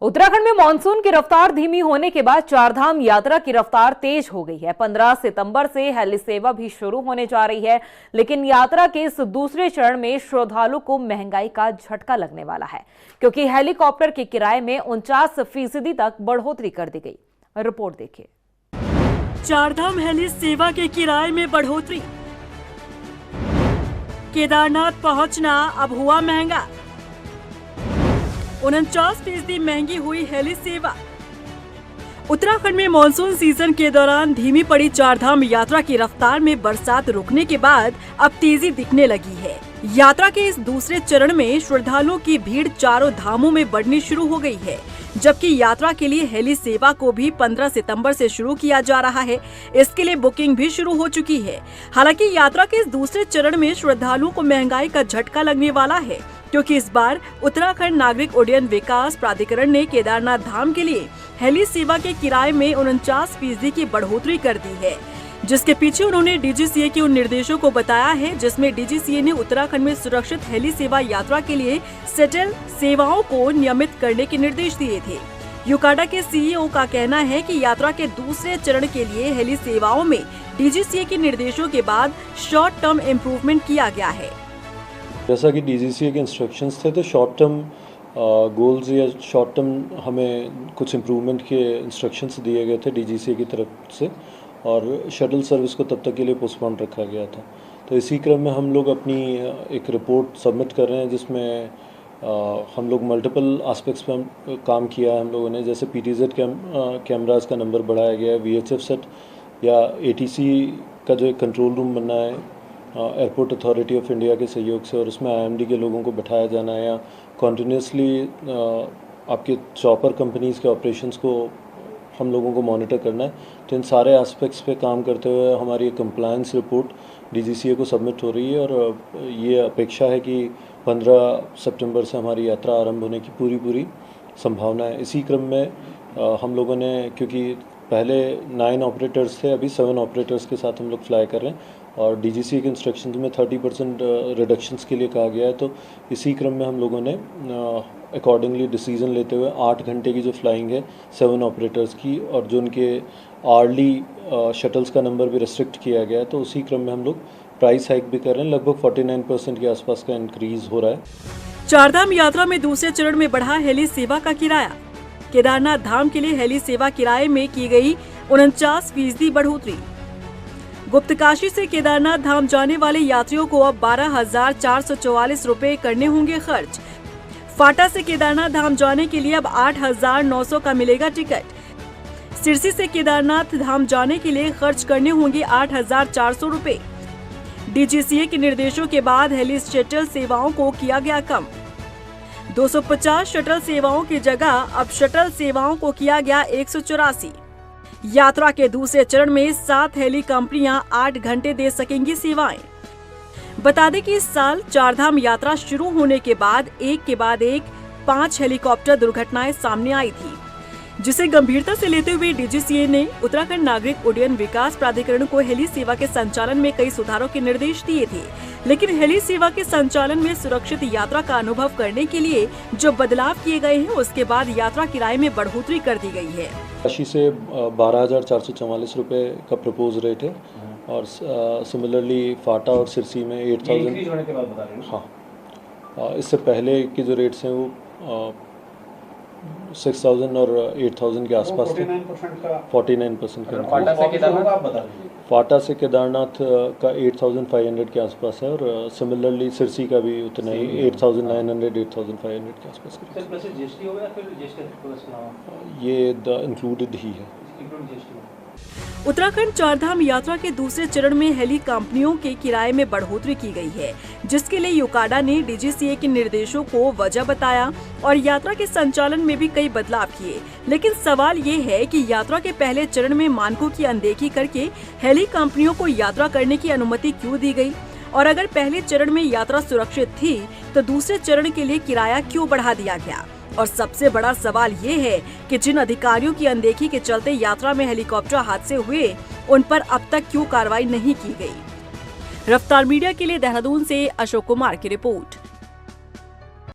उत्तराखंड में मानसून की रफ्तार धीमी होने के बाद चारधाम यात्रा की रफ्तार तेज हो गई है। 15 सितंबर से हेली सेवा भी शुरू होने जा रही है, लेकिन यात्रा के इस दूसरे चरण में श्रद्धालु को महंगाई का झटका लगने वाला है, क्योंकि हेलीकॉप्टर के किराए में 49% तक बढ़ोतरी कर दी गई। रिपोर्ट देखिए। चारधाम हेली सेवा के किराए में बढ़ोतरी, केदारनाथ पहुंचना अब हुआ महंगा। 49% महंगी हुई हेली सेवा। उत्तराखंड में मानसून सीजन के दौरान धीमी पड़ी चारधाम यात्रा की रफ्तार में बरसात रुकने के बाद अब तेजी दिखने लगी है। यात्रा के इस दूसरे चरण में श्रद्धालुओं की भीड़ चारों धामों में बढ़नी शुरू हो गई है, जबकि यात्रा के लिए हेली सेवा को भी 15 सितंबर से शुरू किया जा रहा है। इसके लिए बुकिंग भी शुरू हो चुकी है। हालांकि यात्रा के इस दूसरे चरण में श्रद्धालुओं को महंगाई का झटका लगने वाला है, क्योंकि इस बार उत्तराखंड नागरिक उड्डयन विकास प्राधिकरण ने केदारनाथ धाम के लिए हेली सेवा के किराए में 49% की बढ़ोतरी कर दी है, जिसके पीछे उन्होंने डीजीसीए के उन निर्देशों को बताया है जिसमें डीजीसीए ने उत्तराखंड में सुरक्षित हेली सेवा यात्रा के लिए सेटल सेवाओं को नियमित करने के निर्देश दिए थे। यूकाडा के सीईओ का कहना है कि यात्रा के दूसरे चरण के लिए हेली सेवाओं में डीजीसीए के निर्देशों के बाद शॉर्ट टर्म इम्प्रूवमेंट किया गया है। जैसा कि डीजीसीए के इंस्ट्रक्शंस थे, तो शॉर्ट टर्म गोल्स या शॉर्ट टर्म हमें कुछ इम्प्रूवमेंट के इंस्ट्रक्शंस दिए गए थे डीजीसीए की तरफ से, और शटल सर्विस को तब तक के लिए पोस्टपोन रखा गया था। तो इसी क्रम में हम लोग अपनी एक रिपोर्ट सबमिट कर रहे हैं, जिसमें हम लोग मल्टीपल एस्पेक्ट्स पे काम किया है हम लोगों ने। जैसे पीटीजेड कैमराज का नंबर बढ़ाया गया है, वीएचएफ सेट या एटीसी का जो एक कंट्रोल रूम बनना है एयरपोर्ट अथॉरिटी ऑफ इंडिया के सहयोग से, और उसमें आईएमडी के लोगों को बैठाया जाना है, या कॉन्टीन्यूसली आपके चॉपर कंपनीज़ के ऑपरेशंस को हम लोगों को मॉनिटर करना है। तो इन सारे एस्पेक्ट्स पे काम करते हुए हमारी कंप्लायंस रिपोर्ट डीजीसीए को सबमिट हो रही है, और ये अपेक्षा है कि 15 सितंबर से हमारी यात्रा आरंभ होने की पूरी संभावना है। इसी क्रम में हम लोगों ने, क्योंकि पहले 9 ऑपरेटर्स थे, अभी 7 ऑपरेटर्स के साथ हम लोग फ्लाई कर रहे हैं, और डीजीसीए के इंस्ट्रक्शंस में 30% रिडक्शंस के लिए कहा गया है। तो इसी क्रम में हम लोगों ने अकॉर्डिंगली डिसीजन लेते हुए 8 घंटे की जो फ्लाइंग है 7 ऑपरेटर्स की, और जो उनके आर्ली शटल्स का नंबर भी रिस्ट्रिक्ट किया गया है, तो उसी क्रम में हम लोग प्राइस हाइक भी कर रहे हैं। लगभग 49% के आसपास का इंक्रीज हो रहा है। चारधाम यात्रा में दूसरे चरण में बढ़ा हेली सेवा का किराया। केदारनाथ धाम के लिए हेली सेवा किराए में की गई 49% बढ़ोतरी। गुप्तकाशी से केदारनाथ धाम जाने वाले यात्रियों को अब 12,444 रुपए करने होंगे खर्च। फाटा से केदारनाथ धाम जाने के लिए अब 8,900 का मिलेगा टिकट। सिरसी से केदारनाथ धाम जाने के लिए खर्च करने होंगे 8,400 रुपए। डीजीसीए के निर्देशों के बाद हेली शटल सेवाओं को किया गया कम। 250 शटल सेवाओं की जगह अब शटल सेवाओं को किया गया 184। यात्रा के दूसरे चरण में 7 हेली कंपनियां 8 घंटे दे सकेंगी सेवाएं। बता दें कि इस साल चारधाम यात्रा शुरू होने के बाद एक के बाद एक 5 हेलीकॉप्टर दुर्घटनाएं सामने आई थी, जिसे गंभीरता से लेते हुए डीजीसीए ने उत्तराखंड नागरिक उड्डयन विकास प्राधिकरण को हेली सेवा के संचालन में कई सुधारों के निर्देश दिए थे। लेकिन हेली सेवा के संचालन में सुरक्षित यात्रा का अनुभव करने के लिए जो बदलाव किए गए हैं, उसके बाद यात्रा किराए में बढ़ोतरी कर दी गई है। काशी से 12,444 रुपए का प्रपोज रेट है, और सिमिलरली फाटा और सिरसी में 8,000। हाँ, इससे पहले के जो रेट्स हैं वो 6,000 और 8,000 के आसपास थे। 49% का। फाटा से केदारनाथ का 8,500 के आसपास है, और सिमिलरली सिरसी का भी उतना ही 8,900 8,500 के आसपास। ये इंक्लूडेड ही है। उत्तराखंड चारधाम यात्रा के दूसरे चरण में हेली कंपनियों के किराए में बढ़ोतरी की गई है, जिसके लिए यूकाडा ने डीजीसीए के निर्देशों को वजह बताया और यात्रा के संचालन में भी कई बदलाव किए। लेकिन सवाल ये है कि यात्रा के पहले चरण में मानकों की अनदेखी करके हेली कंपनियों को यात्रा करने की अनुमति क्यों दी गई, और अगर पहले चरण में यात्रा सुरक्षित थी तो दूसरे चरण के लिए किराया क्यों बढ़ा दिया गया। और सबसे बड़ा सवाल ये है कि जिन अधिकारियों की अनदेखी के चलते यात्रा में हेलीकॉप्टर हादसे हुए, उन पर अब तक क्यों कार्रवाई नहीं की गई। रफ्तार मीडिया के लिए देहरादून से अशोक कुमार की रिपोर्ट।